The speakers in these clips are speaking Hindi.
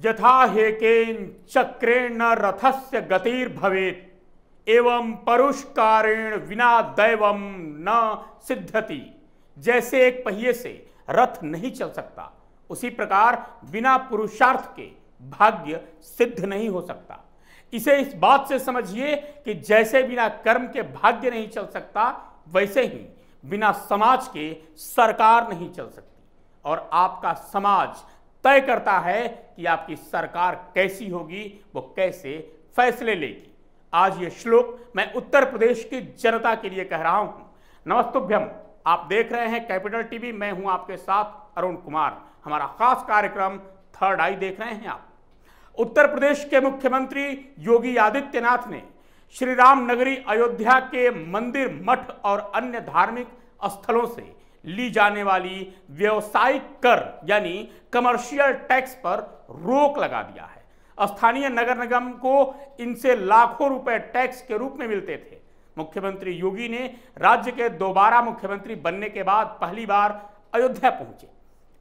यथा हेकेन चक्रेण रथस्य गतिर्भवेत् एवं परुष्कारेण विना दैवम न सिद्धति। जैसे एक पहिए से रथ नहीं चल सकता, उसी प्रकार बिना पुरुषार्थ के भाग्य सिद्ध नहीं हो सकता। इसे इस बात से समझिए कि जैसे बिना कर्म के भाग्य नहीं चल सकता, वैसे ही बिना समाज के सरकार नहीं चल सकती। और आपका समाज तय करता है कि आपकी सरकार कैसी होगी, वो कैसे फैसले लेगी। आज ये श्लोक मैं उत्तर प्रदेश की जनता के लिए कह रहा हूं। नमस्तुभ्यम। आप देख रहे हैं कैपिटल टीवी। मैं हूं आपके साथ अरुण कुमार। हमारा खास कार्यक्रम थर्ड आई देख रहे हैं आप। उत्तर प्रदेश के मुख्यमंत्री योगी आदित्यनाथ ने श्री राम नगरी अयोध्या के मंदिर, मठ और अन्य धार्मिक स्थलों से ली जाने वाली व्यवसायिक कर यानी कमर्शियल टैक्स पर रोक लगा दिया है। स्थानीय नगर निगम को इनसे लाखों रुपए टैक्स के रूप में मिलते थे। मुख्यमंत्री योगी ने राज्य के दोबारा मुख्यमंत्री बनने के बाद पहली बार अयोध्या पहुंचे।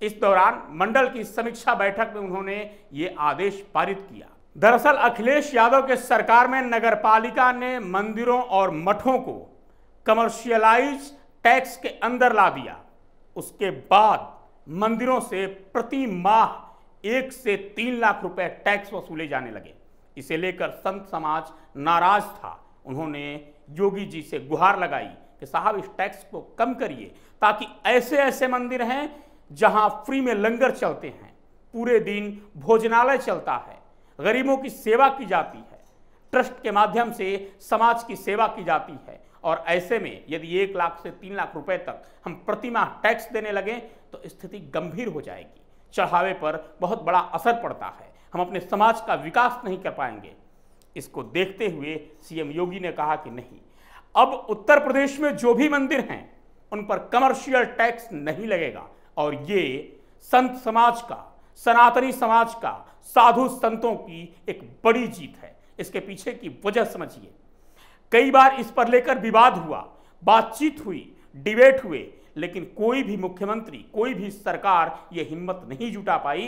इस दौरान मंडल की समीक्षा बैठक में उन्होंने ये आदेश पारित किया। दरअसल अखिलेश यादव के सरकार में नगरपालिका ने मंदिरों और मठों को कमर्शियलाइज टैक्स के अंदर ला दिया। उसके बाद मंदिरों से प्रति माह 1 से 3 लाख रुपए टैक्स वसूले जाने लगे। इसे लेकर संत समाज नाराज था। उन्होंने योगी जी से गुहार लगाई कि साहब इस टैक्स को कम करिए, ताकि ऐसे ऐसे मंदिर हैं जहां फ्री में लंगर चलते हैं, पूरे दिन भोजनालय चलता है, गरीबों की सेवा की जाती है, ट्रस्ट के माध्यम से समाज की सेवा की जाती है। और ऐसे में यदि 1 लाख से 3 लाख रुपए तक हम प्रतिमाह टैक्स देने लगे तो स्थिति गंभीर हो जाएगी। चढ़ावे पर बहुत बड़ा असर पड़ता है। हम अपने समाज का विकास नहीं कर पाएंगे। इसको देखते हुए सीएम योगी ने कहा कि नहीं, अब उत्तर प्रदेश में जो भी मंदिर हैं उन पर कमर्शियल टैक्स नहीं लगेगा। और ये संत समाज का, सनातनी समाज का, साधु संतों की एक बड़ी जीत है। इसके पीछे की वजह समझिए। कई बार इस पर लेकर विवाद हुआ, बातचीत हुई, डिबेट हुए, लेकिन कोई भी मुख्यमंत्री, कोई भी सरकार ये हिम्मत नहीं जुटा पाई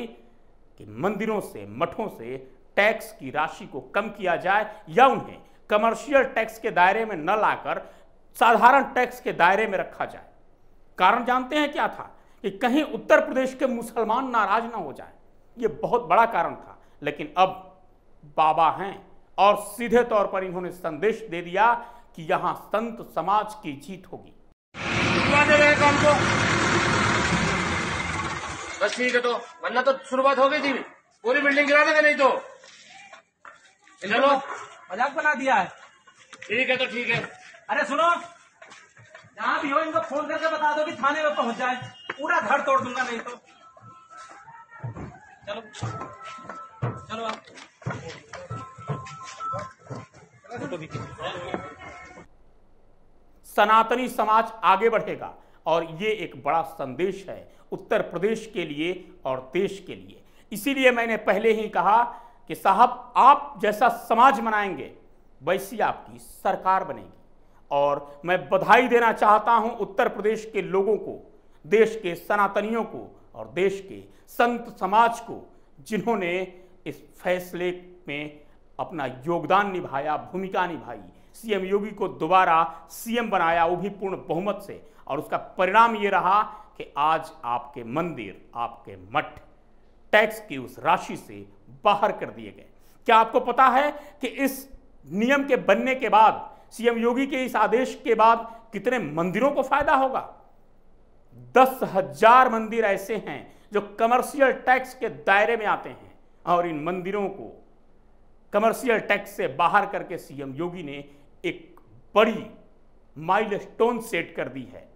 कि मंदिरों से, मठों से टैक्स की राशि को कम किया जाए या उन्हें कमर्शियल टैक्स के दायरे में न लाकर साधारण टैक्स के दायरे में रखा जाए। कारण जानते हैं क्या था? कि कहीं उत्तर प्रदेश के मुसलमान नाराज ना हो जाए। ये बहुत बड़ा कारण था। लेकिन अब बाबा हैं और सीधे तौर पर इन्होंने संदेश दे दिया कि यहां संत समाज की जीत होगी। बस ठीक है, तो वरना तो शुरुआत हो गई थी, पूरी बिल्डिंग गिरा देगा नहीं तो। चलो मजाक बना दिया है। ठीक है तो ठीक है। अरे सुनो, जहाँ भी हो इनको फोन करके बता दो कि थाने में पहुंच जाए, पूरा घर तोड़ दूंगा नहीं तो। चलो चलो आप सनातनी समाज आगे बढ़ेगा और ये एक बड़ा संदेश है उत्तर प्रदेश के लिए और देश के लिए। इसीलिए मैंने पहले ही कहा कि साहब, आप जैसा समाज बनाएंगे वैसी आपकी सरकार बनेगी। और मैं बधाई देना चाहता हूं उत्तर प्रदेश के लोगों को, देश के सनातनियों को और देश के संत समाज को, जिन्होंने इस फैसले में अपना योगदान निभाया, भूमिका निभाई। सीएम योगी को दोबारा सीएम बनाया, वो भी पूर्ण बहुमत से। और उसका परिणाम ये रहा कि आज आपके मंदिर, आपके मठ टैक्स की उस राशि से बाहर कर दिए गए। क्या आपको पता है कि इस नियम के बनने के बाद, सीएम योगी के इस आदेश के बाद कितने मंदिरों को फायदा होगा? 10,000 मंदिर ऐसे हैं जो कमर्शियल टैक्स के दायरे में आते हैं। और इन मंदिरों को कमर्शियल टैक्स से बाहर करके सीएम योगी ने एक बड़ी माइलस्टोन सेट कर दी है।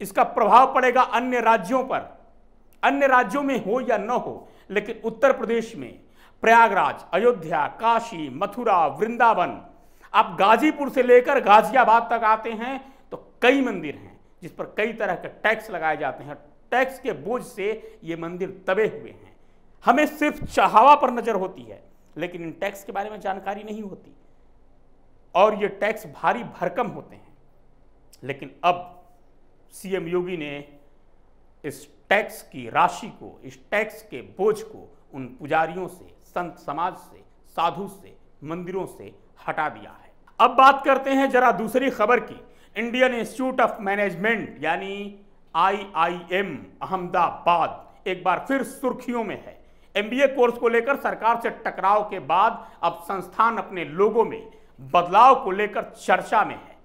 इसका प्रभाव पड़ेगा अन्य राज्यों पर। अन्य राज्यों में हो या न हो, लेकिन उत्तर प्रदेश में प्रयागराज, अयोध्या, काशी, मथुरा, वृंदावन, आप गाजीपुर से लेकर गाजियाबाद तक आते हैं तो कई मंदिर हैं जिस पर कई तरह के टैक्स लगाए जाते हैं। टैक्स के बोझ से ये मंदिर दबे हुए हैं। हमें सिर्फ चढ़ावा पर नजर होती है, लेकिन इन टैक्स के बारे में जानकारी नहीं होती और ये टैक्स भारी भरकम होते हैं। लेकिन अब सीएम योगी ने इस टैक्स की राशि को, इस टैक्स के बोझ को उन पुजारियों से, संत समाज से, साधु से, मंदिरों से हटा दिया है। अब बात करते हैं जरा दूसरी खबर की। इंडियन इंस्टीट्यूट ऑफ मैनेजमेंट यानी IIM अहमदाबाद एक बार फिर सुर्खियों में है। MBA कोर्स को लेकर सरकार से टकराव के बाद अब संस्थान अपने लोगों में बदलाव को लेकर चर्चा में है।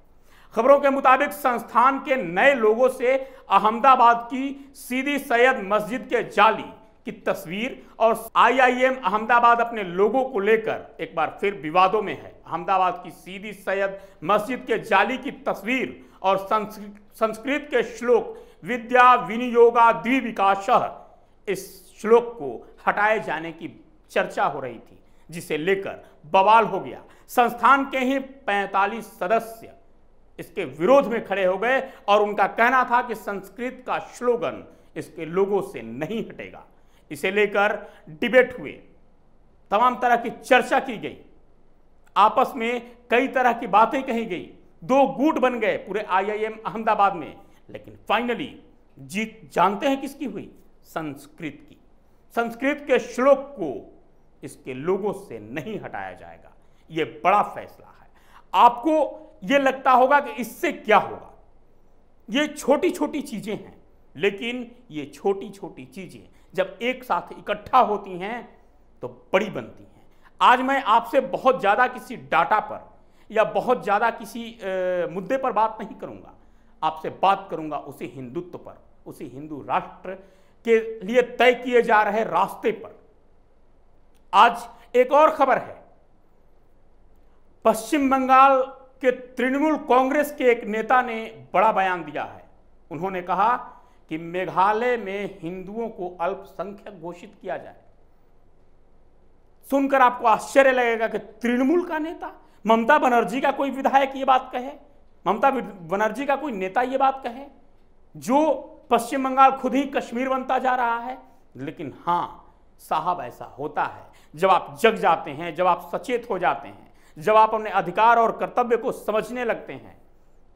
खबरों के मुताबिक संस्थान के नए लोगों से अहमदाबाद की सीदी सैयद मस्जिद के जाली की तस्वीर और IIM अहमदाबाद अपने लोगों को लेकर एक बार फिर विवादों में है। अहमदाबाद की सीदी सैयद मस्जिद के जाली की तस्वीर और संस्कृत के श्लोक विद्या विनियोगा द्विविकाशः, इस श्लोक को हटाए जाने की चर्चा हो रही थी, जिसे लेकर बवाल हो गया। संस्थान के ही 45 सदस्य इसके विरोध में खड़े हो गए और उनका कहना था कि संस्कृत का स्लोगन इसके लोगों से नहीं हटेगा। इसे लेकर डिबेट हुए, तमाम तरह की चर्चा की गई, आपस में कई तरह की बातें कही गई, दो गुट बन गए पूरे IIM अहमदाबाद में। लेकिन फाइनली जीत जानते हैं किसकी हुई? संस्कृत की। संस्कृत के श्लोक को इसके लोगों से नहीं हटाया जाएगा। यह बड़ा फैसला है। आपको यह लगता होगा कि इससे क्या होगा? ये छोटी छोटी चीजें हैं, लेकिन ये छोटी छोटी चीजें जब एक साथ इकट्ठा होती हैं तो बड़ी बनती हैं। आज मैं आपसे बहुत ज्यादा किसी डाटा पर या बहुत ज्यादा किसी मुद्दे पर बात नहीं करूंगा। आपसे बात करूंगा उसी हिंदुत्व पर, उसी हिंदू राष्ट्र के लिए तय किए जा रहे रास्ते पर। आज एक और खबर है। पश्चिम बंगाल के तृणमूल कांग्रेस के एक नेता ने बड़ा बयान दिया है। उन्होंने कहा कि मेघालय में हिंदुओं को अल्पसंख्यक घोषित किया जाए। सुनकर आपको आश्चर्य लगेगा कि तृणमूल का नेता, ममता बनर्जी का कोई विधायक ये बात कहे, ममता बनर्जी का कोई नेता ये बात कहे, जो पश्चिम बंगाल खुद ही कश्मीर बनता जा रहा है। लेकिन हां साहब, ऐसा होता है जब आप जग जाते हैं, जब आप सचेत हो जाते हैं, जब आप अपने अधिकार और कर्तव्य को समझने लगते हैं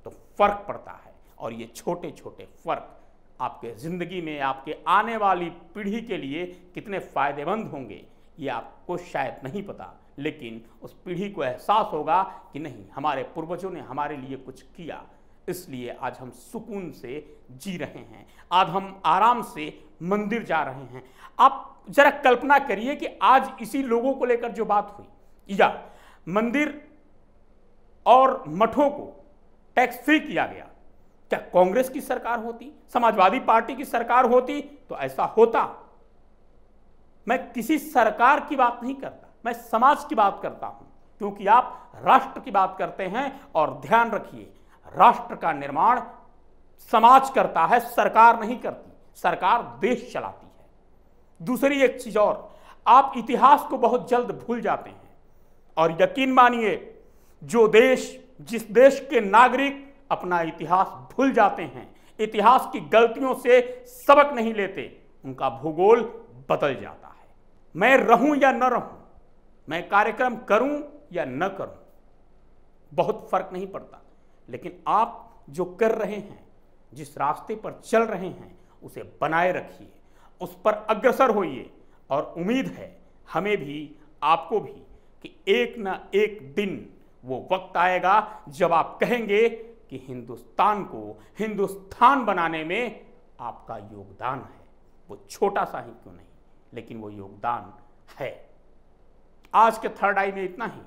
तो फर्क पड़ता है। और ये छोटे छोटे फर्क आपके जिंदगी में, आपके आने वाली पीढ़ी के लिए कितने फायदेमंद होंगे ये आपको शायद नहीं पता, लेकिन उस पीढ़ी को एहसास होगा कि नहीं, हमारे पूर्वजों ने हमारे लिए कुछ किया, इसलिए आज हम सुकून से जी रहे हैं, आज हम आराम से मंदिर जा रहे हैं। आप जरा कल्पना करिए कि आज इसी लोगों को लेकर जो बात हुई, या मंदिर और मठों को टैक्स फ्री किया गया, क्या कांग्रेस की सरकार होती, समाजवादी पार्टी की सरकार होती तो ऐसा होता? मैं किसी सरकार की बात नहीं करता, मैं समाज की बात करता हूं, क्योंकि आप राष्ट्र की बात करते हैं। और ध्यान रखिए, राष्ट्र का निर्माण समाज करता है, सरकार नहीं करती। सरकार देश चलाती है। दूसरी एक चीज और, आप इतिहास को बहुत जल्द भूल जाते हैं। और यकीन मानिए, जो देश, जिस देश के नागरिक अपना इतिहास भूल जाते हैं, इतिहास की गलतियों से सबक नहीं लेते, उनका भूगोल बदल जाता है। मैं रहूं या न रहूं, मैं कार्यक्रम करूं या न करूं, बहुत फर्क नहीं पड़ता। लेकिन आप जो कर रहे हैं, जिस रास्ते पर चल रहे हैं, उसे बनाए रखिए, उस पर अग्रसर होइए। और उम्मीद है हमें भी, आपको भी, कि एक ना एक दिन वो वक्त आएगा जब आप कहेंगे कि हिंदुस्तान को हिंदुस्तान बनाने में आपका योगदान है। वो छोटा सा ही क्यों नहीं, लेकिन वो योगदान है। आज के थर्ड आई में इतना ही।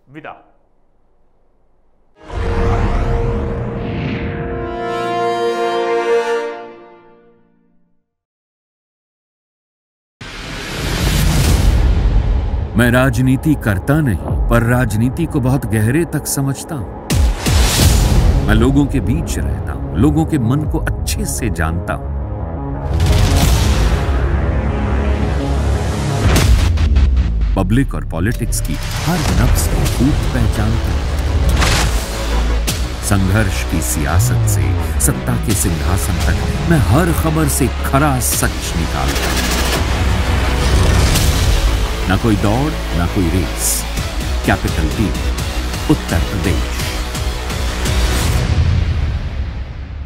विदा। मैं राजनीति करता नहीं, पर राजनीति को बहुत गहरे तक समझता हूं। मैं लोगों के बीच रहता हूं, लोगों के मन को अच्छे से जानता हूं। पब्लिक और पॉलिटिक्स की हर नब्ज को खूब पहचानता हूं। संघर्ष की सियासत से सत्ता के सिंहासन तक मैं हर खबर से खरा सच निकालता हूं। ना कोई दौड़, ना कोई race. Capital T, Uttar Pradesh.